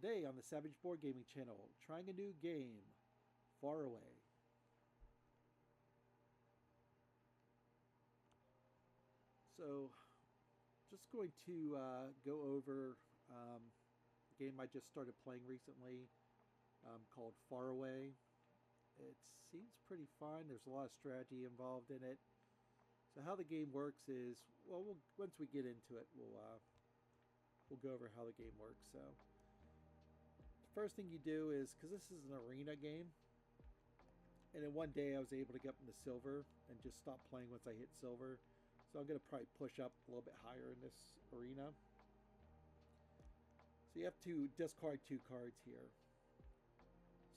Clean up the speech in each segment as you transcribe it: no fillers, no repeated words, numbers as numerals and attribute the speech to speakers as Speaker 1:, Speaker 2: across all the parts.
Speaker 1: Today on the Savage Board Gaming channel, trying a new game, Faraway. So, just going to go over a game I just started playing recently called Faraway. It seems pretty fun. There's a lot of strategy involved in it. So how the game works is, well, once we get into it, we'll go over how the game works. So first thing you do is, because this is an arena game, and in one day I was able to get up into silver and just stop playing once I hit silver. So I'm going to probably push up a little bit higher in this arena. So you have to discard 2 cards here.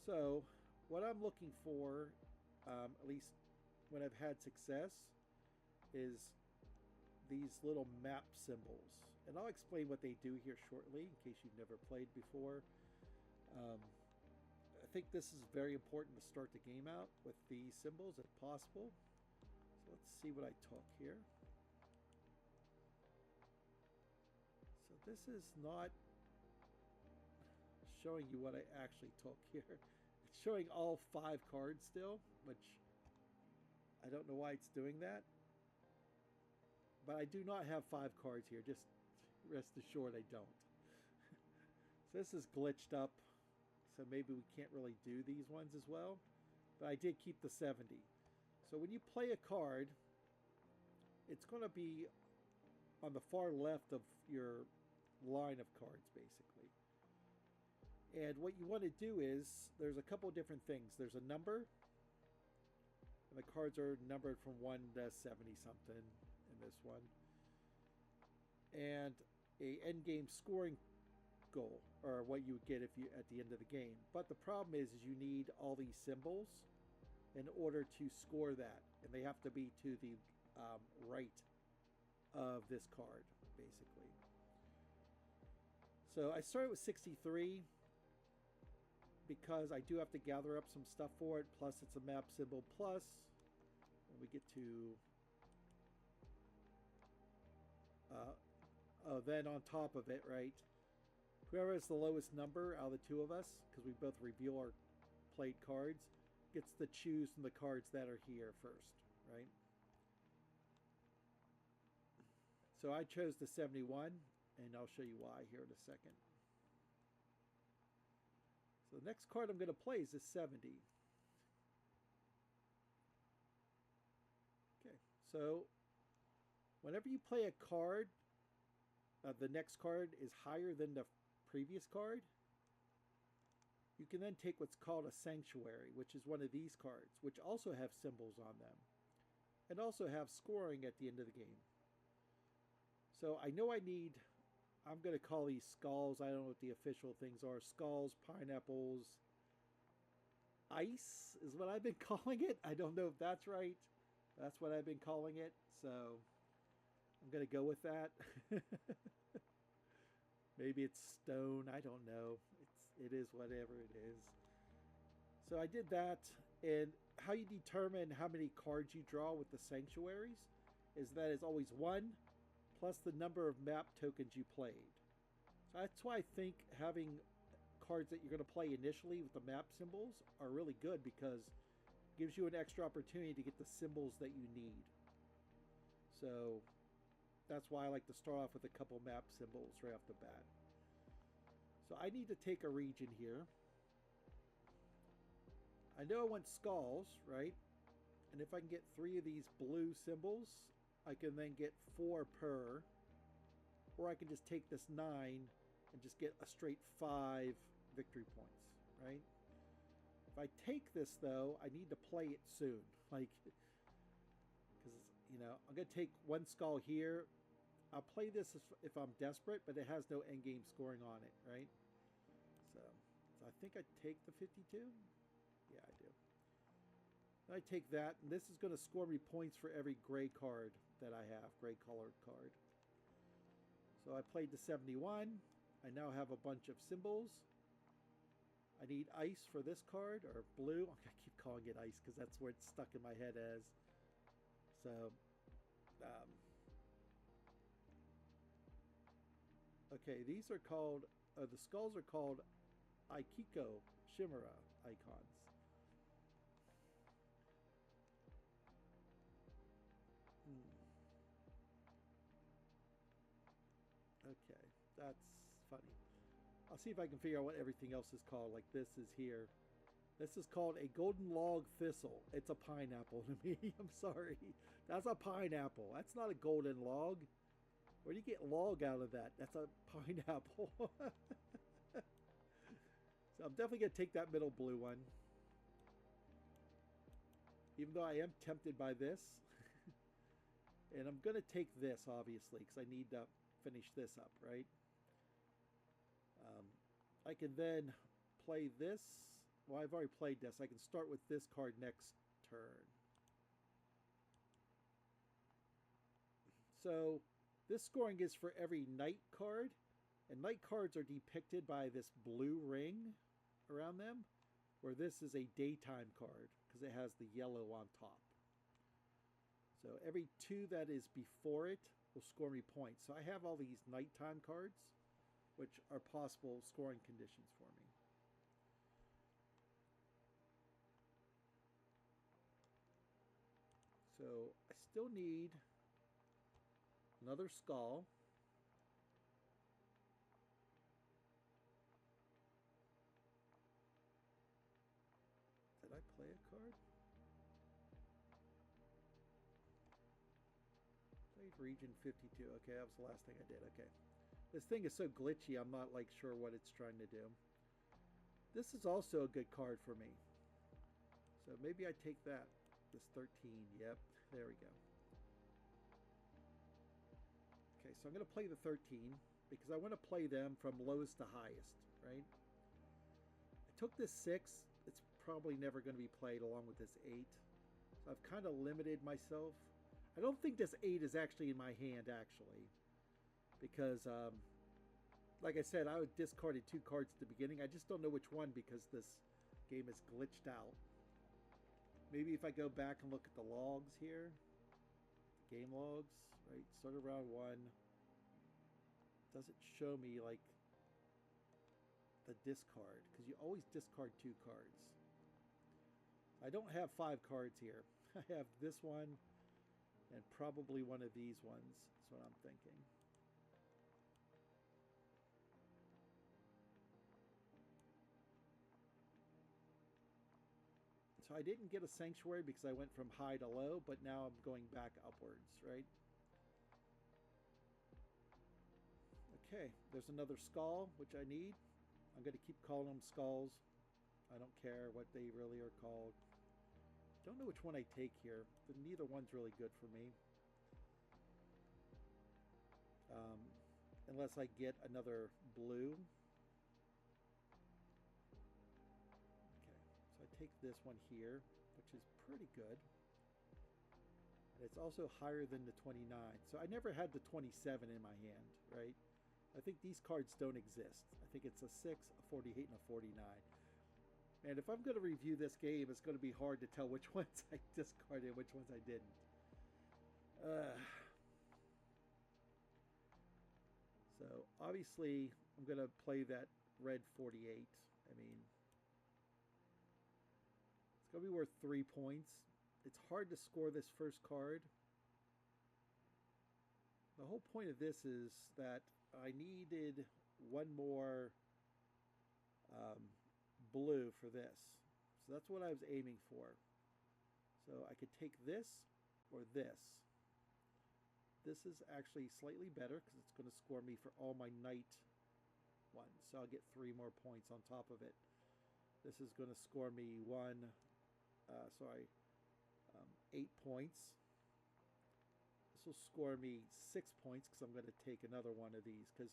Speaker 1: So what I'm looking for, at least when I've had success, is these little map symbols. And I'll explain what they do here shortly in case you've never played before. I think this is very important to start the game out with these symbols if possible. So let's see what I took here. So this is not showing you what I actually took here. It's showing all 5 cards still, which I don't know why it's doing that. But I do not have 5 cards here, just rest assured I don't. So this is glitched up, so maybe we can't really do these ones as well. But I did keep the 70. So when you play a card, it's going to be on the far left of your line of cards, basically. And what you want to do is, there's a couple different things. There's a number, and the cards are numbered from 1 to 70 something in this one. And a end game scoring goal, or what you would get if you at the end of the game. But the problem is you need all these symbols in order to score that, and they have to be to the right of this card, basically. So I started with 63 because I do have to gather up some stuff for it, plus it's a map symbol, plus when we get to then on top of it, right, whoever has the lowest number out of the 2 of us, because we both reveal our played cards, gets to choose from the cards that are here first, right? So I chose the 71, and I'll show you why here in a second. So the next card I'm going to play is the 70. Okay, so whenever you play a card, the next card is higher than the previous card, you can then take what's called a sanctuary, which is one of these cards, which also have symbols on them, and also have scoring at the end of the game. So I know I need, I'm going to call these skulls, I don't know what the official things are, skulls, pineapples, ice is what I've been calling it. I don't know if that's right. That's what I've been calling it, so I'm going to go with that. Maybe it's stone, I don't know. It is whatever it is. So I did that, and how you determine how many cards you draw with the sanctuaries is that it's always 1 plus the number of map tokens you played. So that's why I think having cards that you're going to play initially with the map symbols are really good, because it gives you an extra opportunity to get the symbols that you need. So that's why I like to start off with a couple map symbols right off the bat. So I need to take a region here. I know I want skulls, right? And if I can get 3 of these blue symbols, I can then get 4 per. Or I can just take this 9 and just get a straight 5 victory points, right? If I take this, though, I need to play it soon. Like, because, you know, I'm going to take 1 skull here. I'll play this if I'm desperate, but it has no endgame scoring on it, right? So I think I take the 52. Yeah, I do. I take that, and this is going to score me points for every gray card that I have, gray colored card. So I played the 71. I now have a bunch of symbols. I need ice for this card, or blue. I'm going to keep calling it ice because that's where it's stuck in my head as. So, okay, these are called the skulls are called Aikiko Shimura icons. Okay, that's funny. I'll see if I can figure out what everything else is called. Like this is here. This is called a golden log thistle. It's a pineapple to me. I'm sorry. That's a pineapple. That's not a golden log. Where do you get log out of that? That's a pineapple. So I'm definitely going to take that middle blue one. Even though I am tempted by this. And I'm going to take this, obviously, because I need to finish this up, right? I can then play this. Well, I've already played this. I can start with this card next turn. So this scoring is for every night card. And night cards are depicted by this blue ring around them, where this is a daytime card because it has the yellow on top. So every 2 that is before it will score me points. So I have all these nighttime cards, which are possible scoring conditions for me. So I still need another skull. Did I play a card? Played region 52. Okay, that was the last thing I did. Okay. This thing is so glitchy, I'm not like sure what it's trying to do. This is also a good card for me. So maybe I take that. This 13. Yep, there we go. Okay, so I'm going to play the 13 because I want to play them from lowest to highest, right? I took this 6. It's probably never going to be played along with this 8. So I've kind of limited myself. I don't think this 8 is actually in my hand, actually. Because, like I said, I discarded 2 cards at the beginning. I just don't know which one because this game is glitched out. Maybe if I go back and look at the logs here. Game logs, right? Start of round 1. Doesn't show me, like, the discard. Because you always discard 2 cards. I don't have 5 cards here. I have this one and probably one of these ones. That's what I'm thinking. So I didn't get a sanctuary because I went from high to low, but now I'm going back upwards, right? Okay, there's another skull, which I need. I'm going to keep calling them skulls. I don't care what they really are called. Don't know which one I take here, but neither one's really good for me. Unless I get another blue. So I take this one here, which is pretty good. And it's also higher than the 29. So I never had the 27 in my hand, right? I think these cards don't exist. I think it's a 6, a 48, and a 49. And if I'm going to review this game, it's going to be hard to tell which ones I discarded and which ones I didn't. So obviously, I'm going to play that red 48. I mean, it's going to be worth 3 points. It's hard to score this first card. The whole point of this is that I needed one more blue for this. So that's what I was aiming for. So I could take this or this. This is actually slightly better because it's going to score me for all my night ones. So I'll get 3 more points on top of it. This is going to score me 8 points. This will score me 6 points because I'm going to take another one of these. Because,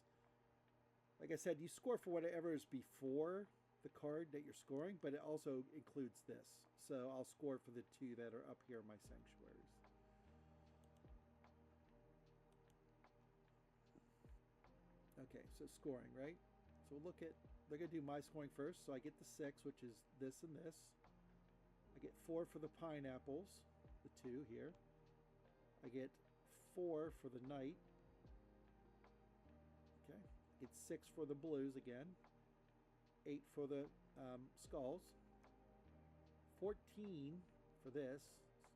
Speaker 1: like I said, you score for whatever is before the card that you're scoring, but it also includes this. So I'll score for the 2 that are up here in my sanctuaries. Okay, so scoring, right? So we'll look at, they're going to do my scoring first. So I get the 6, which is this and this. I get 4 for the pineapples, the 2 here. I get 4 for the knight. Okay. I It's 6 for the blues again. 8 for the skulls. 14 for this,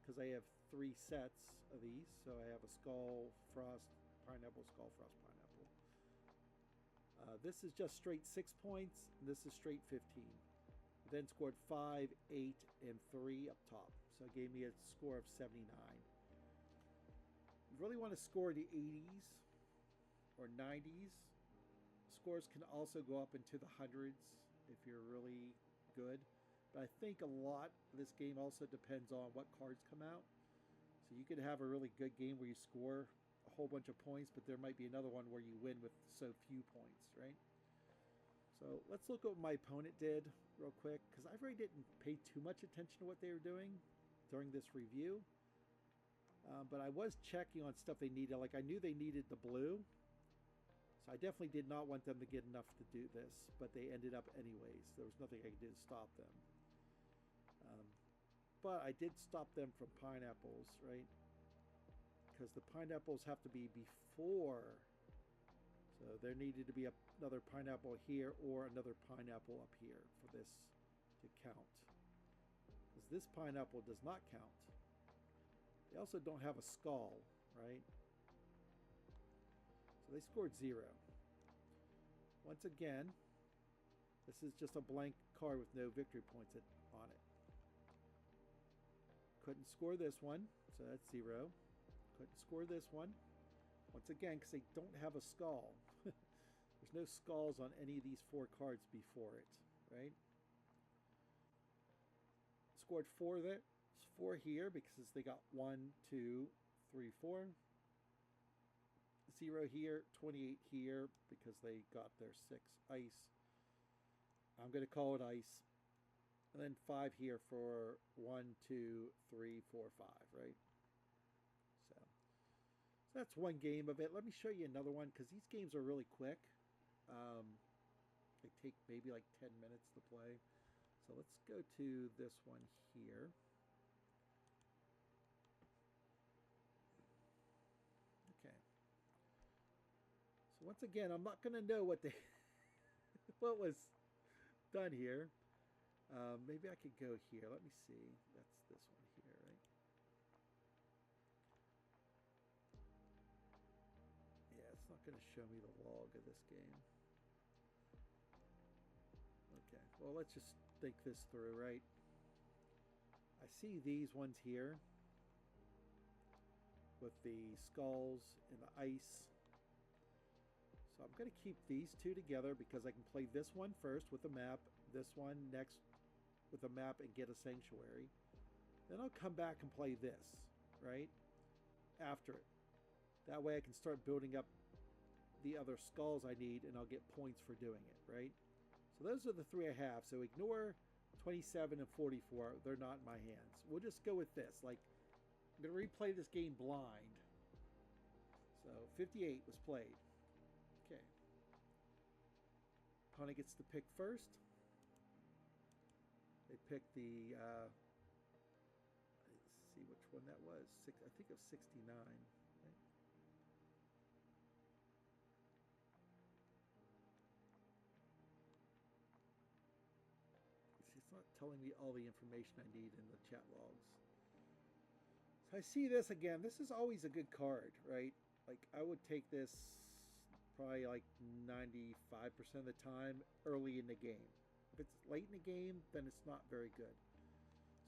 Speaker 1: because I have 3 sets of these. So I have a skull, frost, pineapple, skull, frost, pineapple. This is just straight 6 points, and this is straight 15. Then scored 5, 8, and 3 up top. So it gave me a score of 79. You really want to score the 80s or 90s. Scores can also go up into the hundreds if you're really good. But I think a lot of this game also depends on what cards come out. So you could have a really good game where you score a whole bunch of points, but there might be another one where you win with so few points, right? So let's look at what my opponent did real quick, because I really didn't pay too much attention to what they were doing during this review. But I was checking on stuff they needed. Like I knew they needed the blue. So I definitely did not want them to get enough to do this, but they ended up anyways. There was nothing I could do to stop them. But I did stop them from pineapples, right? Because the pineapples have to be before. So there needed to be another pineapple here or another pineapple up here for this to count. Because this pineapple does not count. They also don't have a skull, right? So they scored 0. Once again, this is just a blank card with no victory points on it. Couldn't score this one, so that's 0. Couldn't score this one. Once again, because they don't have a skull. There's no skulls on any of these 4 cards before it, right? Scored 4 there. 4 here because they got 1, 2, 3, 4. 0 here, 28 here because they got their 6 ice. I'm going to call it ice. And then 5 here for 1, 2, 3, 4, 5, right? So that's one game of it. Let me show you another one because these games are really quick. They take maybe like 10 minutes to play. So let's go to this one here. Okay. So once again, I'm not going to know what what was done here. Maybe I could go here. Let me see. That's this one here, right? Yeah, it's not going to show me the log of this game. Okay, well, let's just think this through, right? I see these ones here with the skulls and the ice. So I'm going to keep these 2 together because I can play this one first with a map, this one next with a map and get a sanctuary. Then I'll come back and play this, right? After it. That way I can start building up the other skulls I need and I'll get points for doing it, right? So those are the 3 I have. So ignore 27 and 44. They're not in my hands. We'll just go with this. Like, I'm going to replay this game blind. So 58 was played. Okay. Opponent gets to pick first. They picked the, let's see which one that was. I think it was 69. Right? It's not telling me all the information I need in the chat logs. So I see this again. This is always a good card, right? Like I would take this probably like 95% of the time early in the game. If it's late in the game, then it's not very good.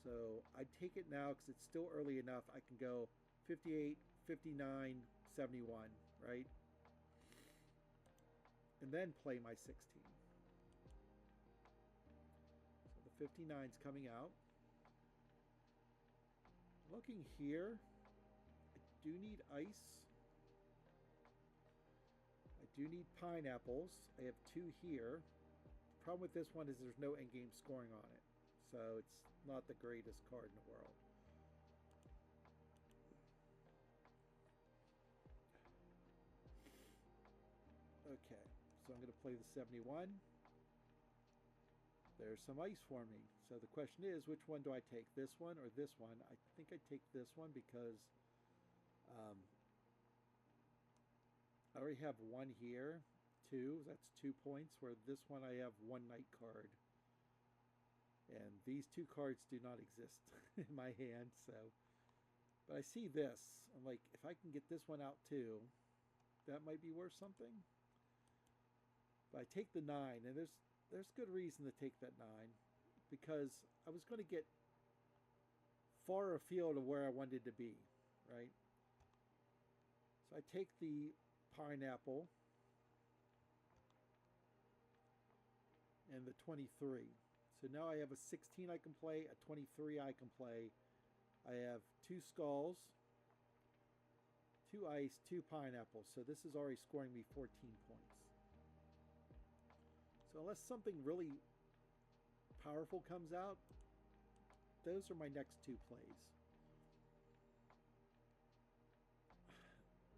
Speaker 1: So I'd take it now because it's still early enough. I can go 58, 59, 71, right? And then play my 16. So the 59's coming out. Looking here, I do need ice. I do need pineapples. I have 2 here. The problem with this one is there's no endgame scoring on it. So it's not the greatest card in the world. Okay, so I'm going to play the 71. There's some ice for me. So the question is, which one do I take? This one or this one? I think I take this one because I already have 1 here, 2. That's 2 points, where this one I have 1 night card. And these 2 cards do not exist in my hand, so. But I see this. I'm like, if I can get this one out too, that might be worth something. But I take the 9, and there's good reason to take that 9, because I was going to get far afield of where I wanted to be, right? So I take the pineapple and the 23. So now I have a 16 I can play, a 23 I can play. I have 2 skulls, 2 ice, 2 pineapples. So this is already scoring me 14 points. So unless something really powerful comes out, those are my next 2 plays.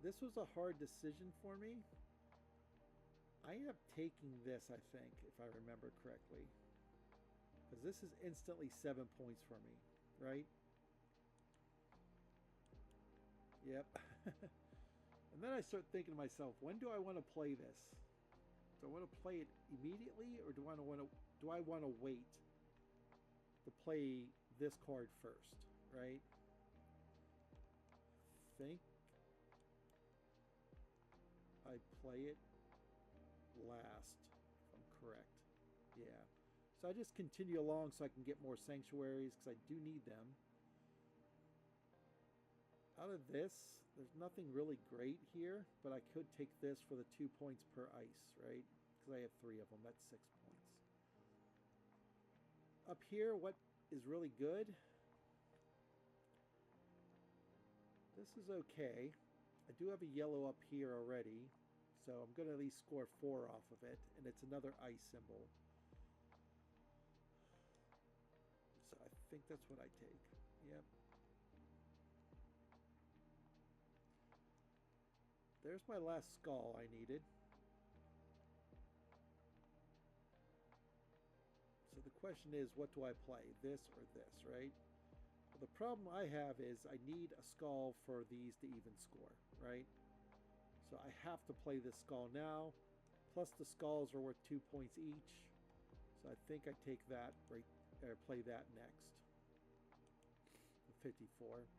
Speaker 1: This was a hard decision for me. I end up taking this, I think, if I remember correctly. Because this is instantly 7 points for me, right? Yep. And then I start thinking to myself, when do I want to play this? Do I want to play it immediately, or do I want to wait to play this card first, right? I think I play it last, if I'm correct. Yeah. So I just continue along so I can get more sanctuaries, because I do need them. Out of this, there's nothing really great here, but I could take this for the 2 points per ice, right? Because I have 3 of them. That's 6 points. Up here, what is really good? This is okay. I do have a yellow up here already, so I'm going to at least score 4 off of it, and it's another ice symbol. So I think that's what I take. Yep. There's my last skull I needed. So the question is, what do I play? This or this, right? Well, the problem I have is I need a skull for these to even score, right? So I have to play this skull now. Plus the skulls are worth 2 points each. So I think I take that right, or play that next. 54.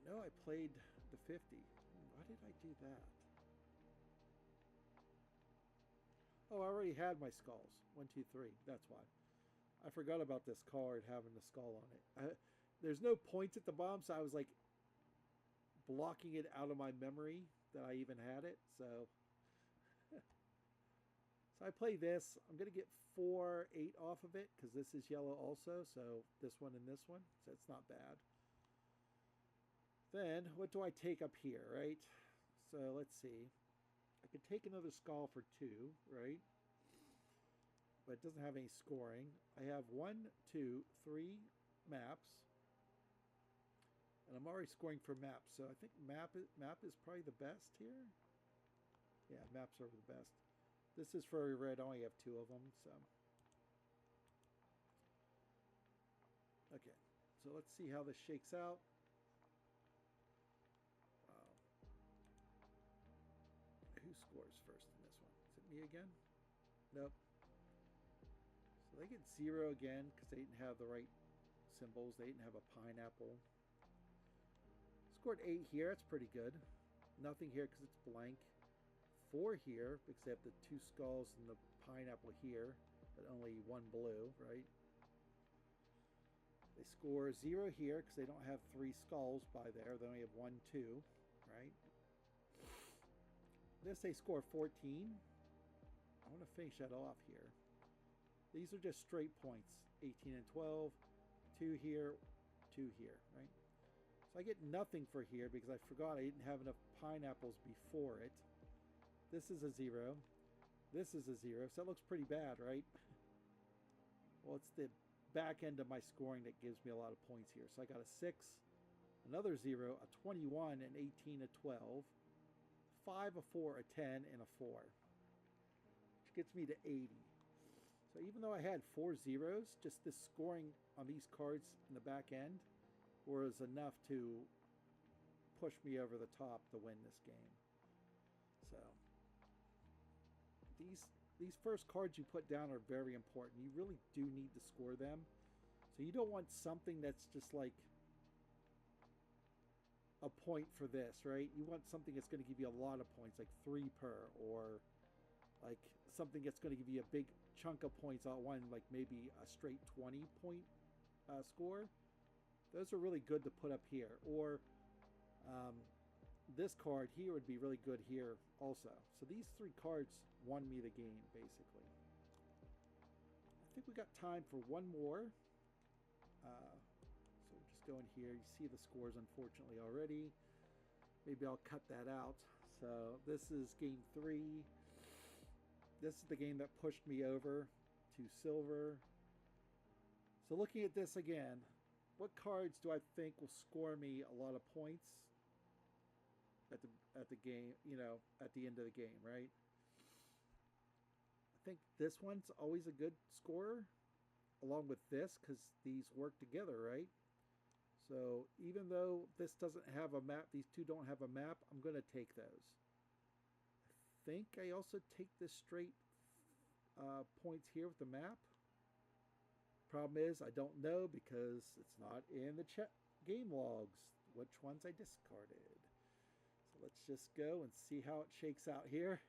Speaker 1: No, I played the 50. Why did I do that? Oh, I already had my skulls. 1, 2, 3. That's why. I forgot about this card having the skull on it. There's no points at the bottom, so I was like blocking it out of my memory that I even had it. So, so I play this. I'm going to get 4, 8 off of it because this is yellow also. So this one and this one. So it's not bad. Then, what do I take up here, right? So, let's see. I could take another skull for 2, right? But it doesn't have any scoring. I have 1, 2, 3 maps. And I'm already scoring for maps. So, I think map is probably the best here. Yeah, maps are the best. This is furry red. I only have 2 of them, so. Okay. So, let's see how this shakes out. Who scores first in this one? Is it me again? Nope. So they get 0 again because they didn't have the right symbols. They didn't have a pineapple. Scored 8 here. That's pretty good. Nothing here because it's blank. 4 here because they have the 2 skulls and the pineapple here, but only 1 blue, right? They score 0 here because they don't have 3 skulls by there. They only have 1, 2, right? This they score 14. I want to finish that off here. These are just straight points. 18 and 12. 2 here, 2 here, right? So I get nothing for here because I forgot I didn't have enough pineapples before it. This is a 0. This is a 0. So that looks pretty bad, right? Well, it's the back end of my scoring that gives me a lot of points here. So I got a 6, another 0, a 21, an 18, a 12. 5, a 4, a 10, and a 4, which gets me to 80. So even though I had 4 zeros, just this scoring on these cards in the back end was enough to push me over the top to win this game. So these first cards you put down are very important. You really do need to score them. So you don't want something that's just like a point for this, right? You want something that's going to give you a lot of points, like 3 per, or like something that's going to give you a big chunk of points all at one, like maybe a straight 20 point score. Those are really good to put up here. Or this card here would be really good here also. So these 3 cards won me the game, basically. I think we got time for one more. So we'll just go in here. You see the scores, unfortunately, already. Maybe I'll cut that out. So this is game 3. This is the game that pushed me over to silver. So looking at this again, what cards do I think will score me a lot of points at the game, you know, at the end of the game, right? I think this one's always a good scorer along with this, because these work together, right? So even though this doesn't have a map, these two don't have a map, I'm going to take those. I think I also take this straight points here with the map. Problem is, I don't know because it's not in the game logs which ones I discarded. So let's just go and see how it shakes out here.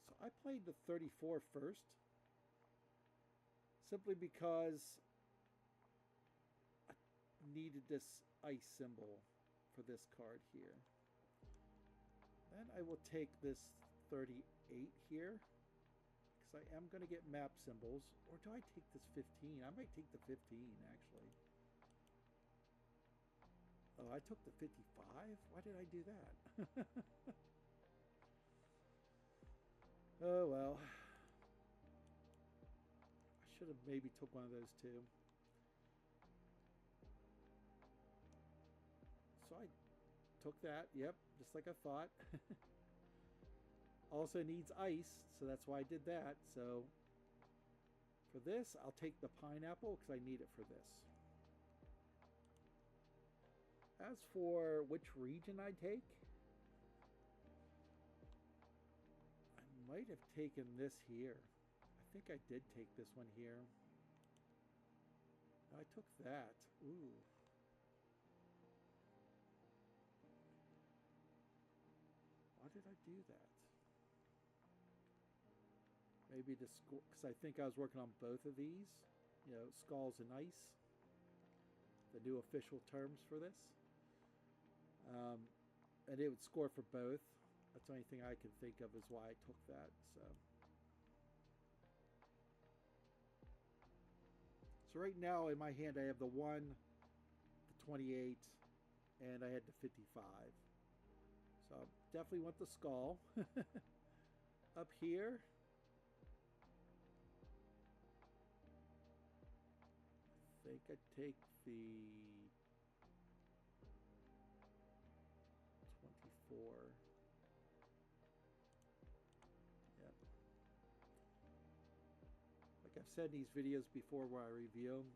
Speaker 1: So I played the 34 first, simply because I needed this ice symbol for this card here. Then I will take this 38 here, because I am going to get map symbols. Or do I take this 15? I might take the 15, actually. Oh, I took the 55? Why did I do that? Oh, well. I should have maybe took one of those two. So I took that. Yep, just like I thought. Also needs ice, so that's why I did that. So for this, I'll take the pineapple because I need it for this. As for which region I take, I might have taken this here. I think I did take this one here. I took that. Ooh. Why did I do that? Maybe to score, because I think I was working on both of these. You know, skulls and ice. The new official terms for this. And it would score for both. That's the only thing I can think of is why I took that. So right now in my hand I have the 1, the 28, and I had the 55. So I definitely want the skull. Up here, I think I take the 24. Yep. Like I've said in these videos before where I review them,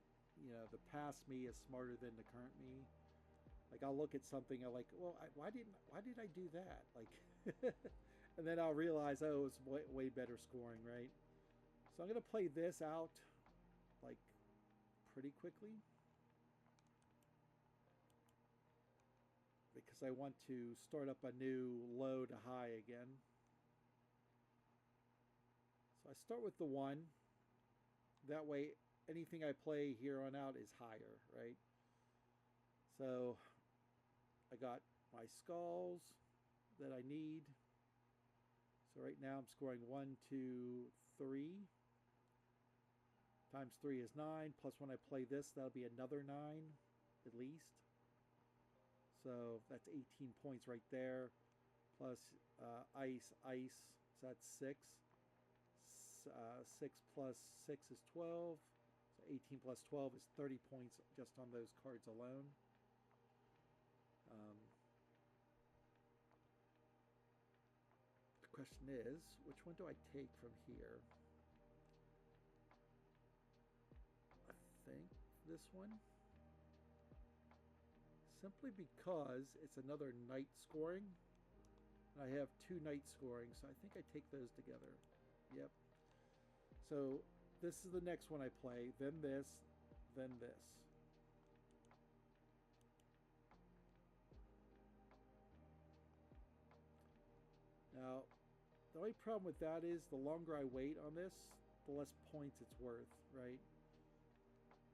Speaker 1: you know, the past me is smarter than the current me. Like I'll look at something, I'm like, well, why did I do that? Like, and then I'll realize, oh, it was way better scoring, right? So I'm gonna play this out, like, pretty quickly, because I want to start up a new low to high again. So I start with the 1. That way anything I play here on out is higher, right? So I got my skulls that I need. So right now I'm scoring 1, 2, 3. Times 3 is 9. Plus when I play this, that'll be another 9 at least. So that's 18 points right there. Plus ice. So that's 6. 6 plus 6 is 12. So 18 plus 12 is 30 points just on those cards alone. The question is, which one do I take from here? I think this one. simply because it's another night scoring. I have 2 night scoring, so I think I take those together. Yep. So this is the next one I play, then this, then this. Now, the only problem with that is the longer I wait on this, the less points it's worth, right?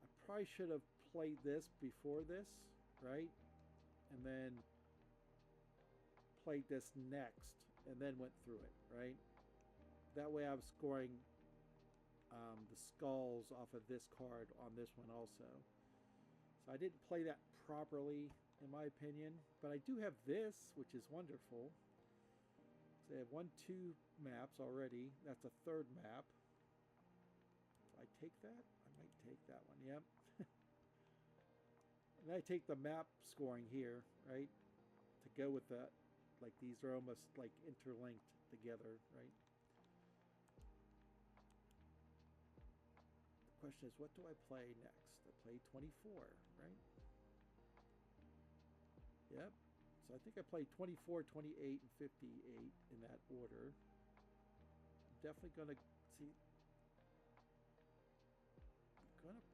Speaker 1: I probably should have played this before this, right? And then played this next and then went through it, right? That way I was scoring the skulls off of this card on this one also. So I didn't play that properly in my opinion, but I do have this, which is wonderful. So I have 1, 2 maps already. That's a 3rd map. Do I take that? I might take that one, yep. And I take the map scoring here, right? To go with that. Like these are almost like interlinked together, right? The question is, what do I play next? I play 24, right? Yep. So I think I played 24, 28, and 58 in that order. I'm definitely going to see. I'm going to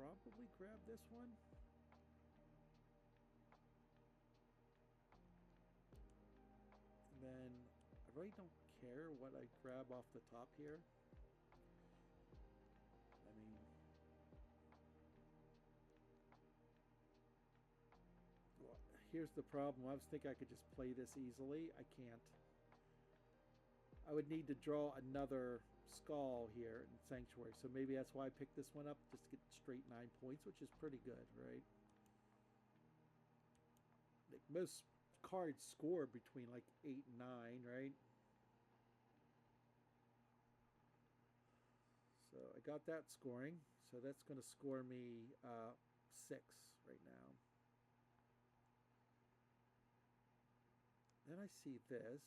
Speaker 1: probably grab this one. And then I really don't care what I grab off the top here. I mean, well, here's the problem. I was thinking I could just play this easily. I can't. I would need to draw another skull here in Sanctuary. So maybe that's why I picked this one up, just to get straight 9 points, which is pretty good, right? Like most cards score between like 8 and 9, right? So I got that scoring. So that's going to score me 6 right now. Then I see this,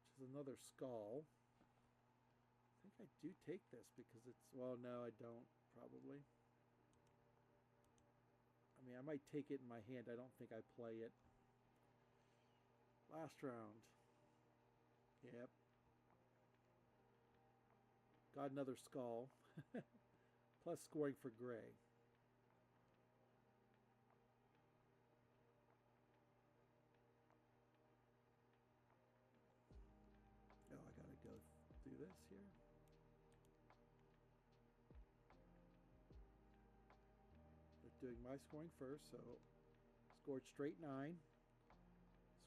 Speaker 1: which is another skull. I think I do take this because it's, well, no, I don't, probably. I mean, I might take it in my hand. I don't think I play it. Last round. Yep. Got another skull. Plus scoring for gray. Oh, I gotta go do this here. They're doing my scoring first, so scored straight 9.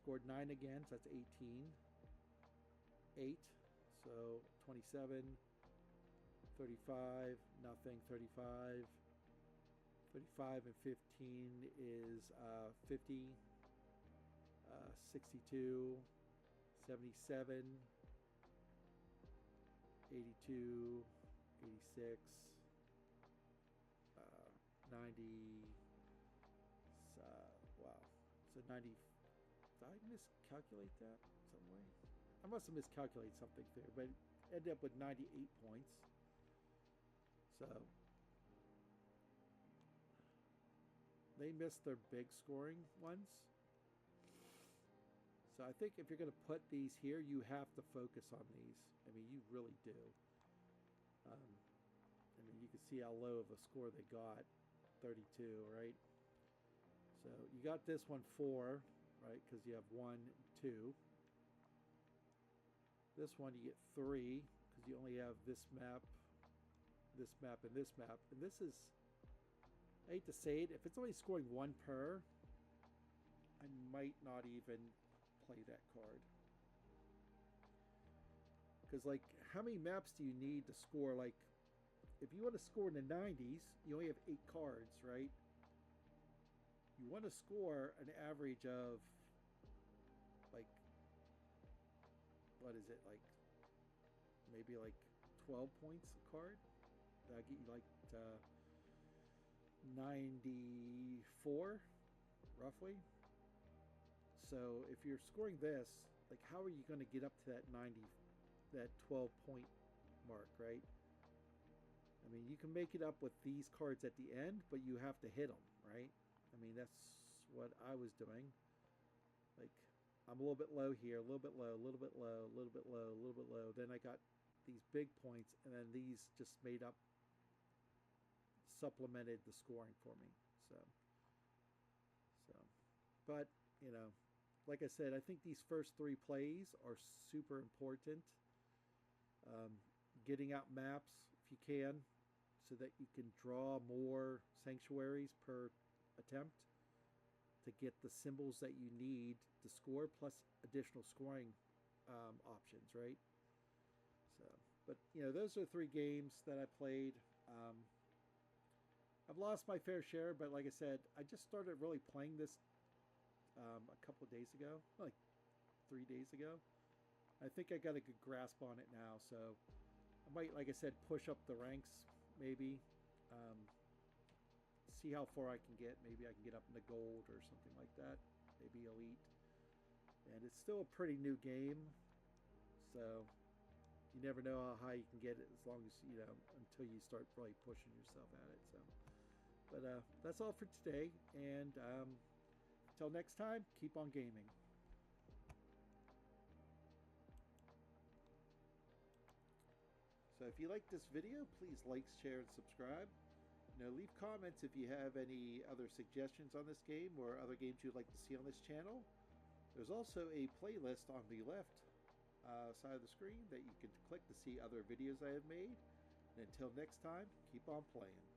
Speaker 1: Scored 9 again, so that's 18. 8, so 27. 35, nothing, 35. 35 and 15 is 50. 62. 77. 82. 86. 90. Wow. So 90. Did I miscalculate that some way? I must have miscalculated something there, but ended up with 98 points. So they missed their big scoring ones. So I think if you're going to put these here, you have to focus on these. I mean, you really do. I mean, you can see how low of a score they got, 32, right? So you got this one 4, right? Because you have 1 and 2. This one you get 3 because you only have this map, this map, and this map. And this is, I hate to say it, if it's only scoring 1 per, I might not even play that card. Because, like, how many maps do you need to score? Like, if you want to score in the 90s, you only have 8 cards, right? You want to score an average of, like, what is it, like, maybe like 12 points a card? That'll get you like 94, roughly. So if you're scoring this, like, how are you going to get up to that 12 point mark, right? I mean, you can make it up with these cards at the end, but you have to hit them, right? I mean, that's what I was doing. Like, I'm a little bit low here, a little bit low, a little bit low, a little bit low, a little bit low. Then I got these big points, and then these just made up, supplemented the scoring for me. So, but, you know, like I said, I think these first 3 plays are super important. Um, Getting out maps if you can, so that you can draw more sanctuaries per attempt to get the symbols that you need to score, plus additional scoring options, right? So, but you know, those are 3 games that I played. I've lost my fair share, but like I said, I just started really playing this a couple of days ago, like 3 days ago. I think I got a good grasp on it now, so I might, like I said, push up the ranks maybe. Um, See how far I can get. Maybe I can get up into gold or something like that. Maybe elite. And it's still a pretty new game, so you never know how high you can get it, as long as, you know, until you start really pushing yourself at it. So, but that's all for today, and until next time, keep on gaming. So if you like this video, please like, share, and subscribe. You know, leave comments if you have any other suggestions on this game or other games you'd like to see on this channel. There's also a playlist on the left side of the screen that you can click to see other videos I have made. And until next time, keep on playing.